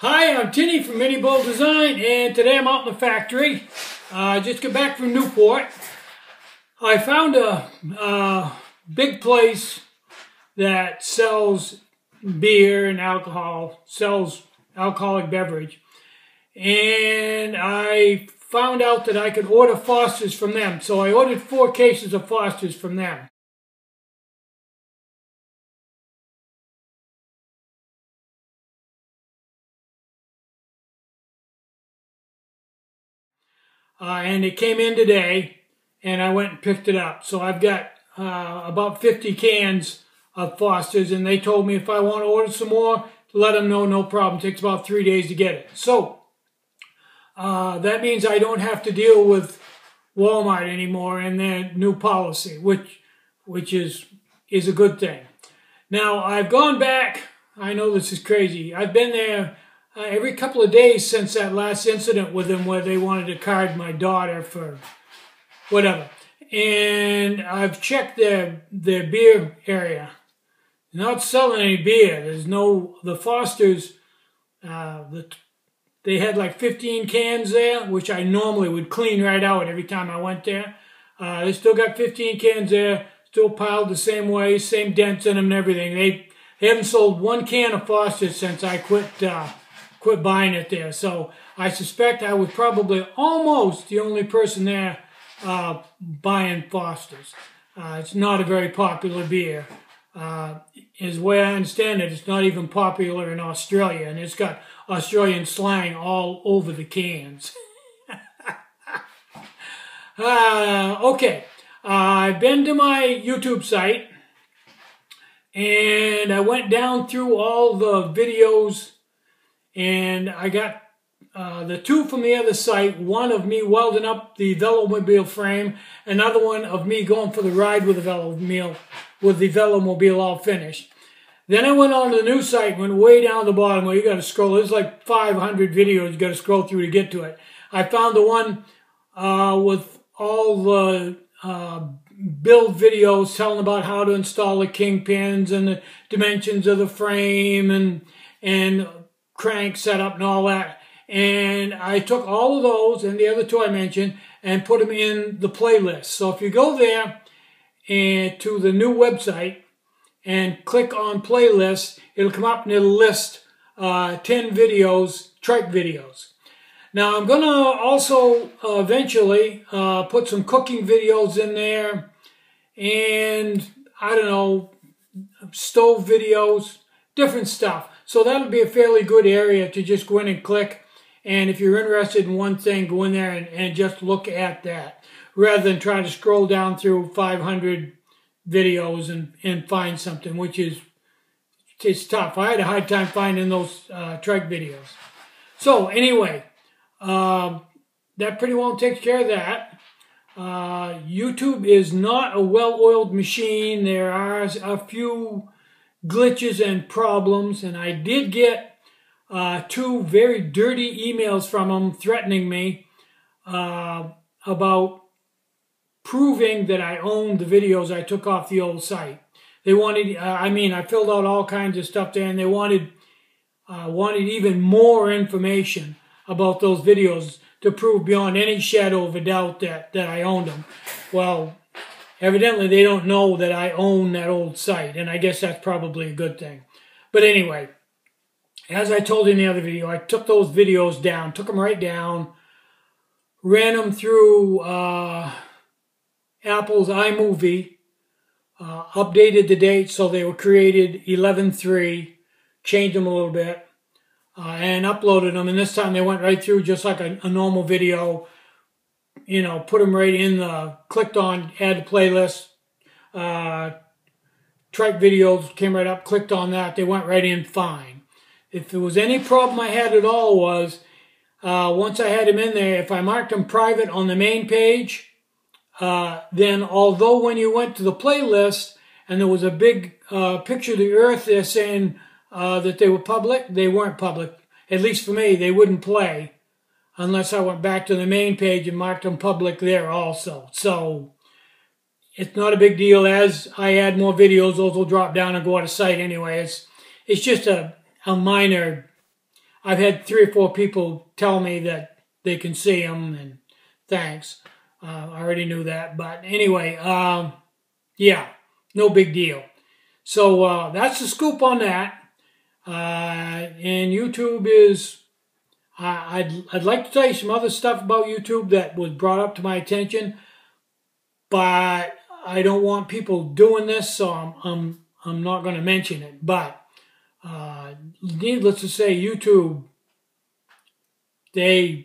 Hi, I'm Tinny from Mini Bowl Design, and today I'm out in the factory. Just got back from Newport. I found a big place that sells beer and alcohol, sells alcoholic beverage, and I found out that I could order Foster's from them. So I ordered 4 cases of Foster's from them. And it came in today, and I went and picked it up. So I've got about 50 cans of Foster's, and they told me if I want to order some more, to let them know, no problem. It takes about 3 days to get it. So that means I don't have to deal with Walmart anymore and their new policy, which is a good thing. Now, I've gone back. I know this is crazy. I've been there every couple of days since that last incident with them where they wanted to card my daughter for whatever. And I've checked their beer area. They're not selling any beer. There's no, the Foster's, they had like 15 cans there, which I normally would clean right out every time I went there. They still got 15 cans there, still piled the same way, same dents in them and everything. They haven't sold 1 can of Foster's since I quit buying it there. So I suspect I was probably almost the only person there buying Foster's. It's not a very popular beer. Is the way I understand it, it's not even popular in Australia, and it's got Australian slang all over the cans. Okay, I've been to my YouTube site, and I went down through all the videos, and I got the 2 from the other site, one of me welding up the Velomobile frame, another one of me going for the ride with the Velomobile all finished. Then I went on to the new site, went way down the bottom where you got to scroll. There's like 500 videos you got to scroll through to get to it. I found the one with all the build videos telling about how to install the kingpins and the dimensions of the frame and crank setup and all that. And I took all of those and the other 2 I mentioned and put them in the playlist. So if you go there and to the new website and click on playlists, it'll come up and it'll list 10 videos, trike videos. Now I'm going to also eventually put some cooking videos in there and, I don't know, stove videos, different stuff. So that'll be a fairly good area to just go in and click. And if you're interested in one thing, go in there and just look at that, rather than trying to scroll down through 500 videos and find something, which is, it's tough. I had a hard time finding those trike videos. So anyway, that pretty well takes care of that. YouTube is not a well-oiled machine. There are a few glitches and problems, and I did get 2 very dirty emails from them threatening me about proving that I owned the videos I took off the old site. They wanted, I filled out all kinds of stuff there, and they wanted even more information about those videos to prove beyond any shadow of a doubt that I owned them. Well, evidently they don't know that I own that old site, and I guess that's probably a good thing. But anyway, as I told you in the other video, I took those videos down, took them right down, ran them through Apple's iMovie, updated the date so they were created 11/3, changed them a little bit, and uploaded them. And this time they went right through just like a normal video, you know, put them right in the, clicked on add to playlist, trike videos came right up, clicked on that, they went right in fine. If there was any problem I had at all was, once I had them in there, if I marked them private on the main page, then although when you went to the playlist and there was a big picture of the earth there saying that they were public, they weren't public. At least for me, they wouldn't play unless I went back to the main page and marked them public there also. So it's not a big deal. As I add more videos, those will drop down and go out of sight anyway. It's just a minor I've had 3 or 4 people tell me that they can see them, and thanks. I already knew that. But anyway, yeah, no big deal. So that's the scoop on that. And YouTube is, I'd like to tell you some other stuff about YouTube that was brought up to my attention, but I don't want people doing this, so I'm not going to mention it. But needless to say, YouTube, they're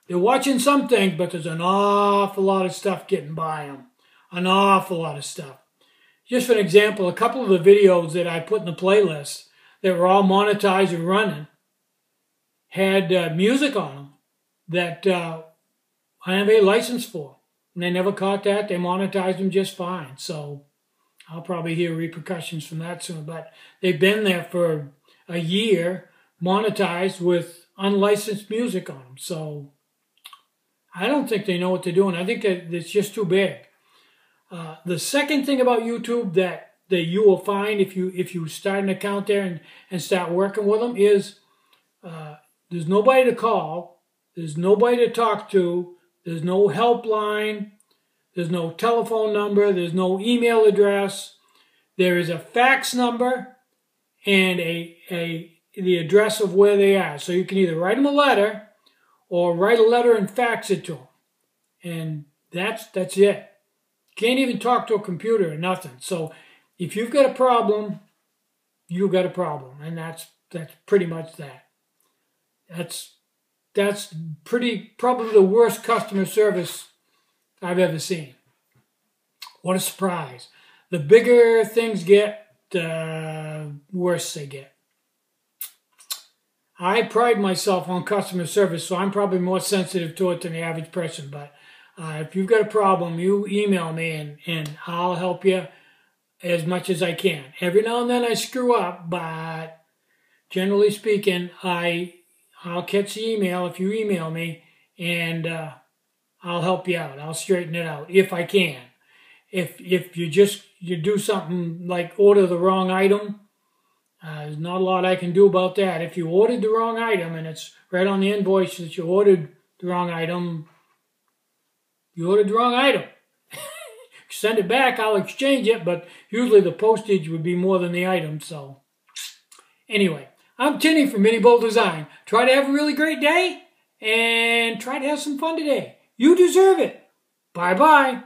watching some things, but there's an awful lot of stuff getting by them. An awful lot of stuff. Just for an example, a couple of the videos that I put in the playlist that were all monetized and running had music on them that I have a license for. And they never caught that. They monetized them just fine. So I'll probably hear repercussions from that soon. But they've been there for a year, monetized with unlicensed music on them. So I don't think they know what they're doing. I think that it's just too big. The second thing about YouTube that you will find if you start an account there and start working with them is there's nobody to call, there's nobody to talk to, there's no helpline, there's no telephone number, there's no email address. There is a fax number and the address of where they are. So you can either write them a letter or write a letter and fax it to them. And that's it. Can't even talk to a computer or nothing. So if you've got a problem, you've got a problem. And that's pretty much that. That's probably the worst customer service I've ever seen. What a surprise. The bigger things get, the worse they get. I pride myself on customer service, so I'm probably more sensitive to it than the average person. But if you've got a problem, you email me and I'll help you as much as I can. Every now and then I screw up, but generally speaking, I'll catch the email if you email me, and I'll help you out. I'll straighten it out if I can. If you do something like order the wrong item, there's not a lot I can do about that. If you ordered the wrong item and it's right on the invoice that you ordered the wrong item, you ordered the wrong item. Send it back, I'll exchange it, but usually the postage would be more than the item. So anyway, I'm Tinny from Mini Bull Design. Try to have a really great day and try to have some fun today. You deserve it. Bye-bye.